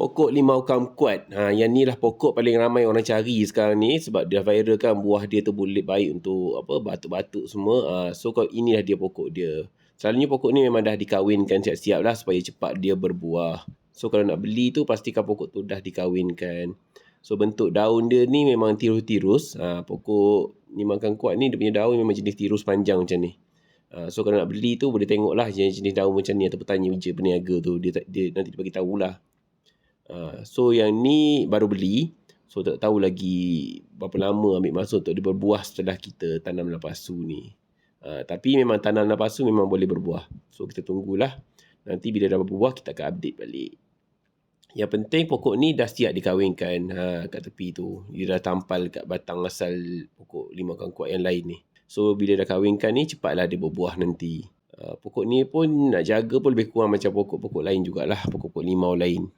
Pokok limau kumquat. Yang ni lah pokok paling ramai orang cari sekarang ni sebab dia viral kan, buah dia tu boleh baik untuk batuk-batuk semua. So inilah dia pokok dia. Selalunya pokok ni memang dah dikawinkan siap-siap lah supaya cepat dia berbuah. So kalau nak beli tu pastikan pokok tu dah dikawinkan. So bentuk daun dia ni memang tirus-tirus. Pokok limau kumquat ni dia punya daun memang jenis tirus panjang macam ni. So kalau nak beli tu boleh tengok lah jenis daun macam ni ataupun tanya je peniaga tu. Dia nanti dia bagi tahulah. So yang ni baru beli. So tak tahu lagi berapa lama ambil masa untuk dia berbuah setelah kita tanam lapasu ni. Tapi memang tanam lapasu memang boleh berbuah. So kita tunggulah. Nanti bila dah berbuah kita akan update balik. Yang penting pokok ni dah siap dikawinkan kat tepi tu. Dia dah tampal kat batang asal pokok limau kumquat yang lain ni. So bila dah kawinkan ni cepatlah dia berbuah nanti. Pokok ni pun nak jaga pun lebih kurang macam pokok-pokok lain jugalah. Pokok-pokok limau lain.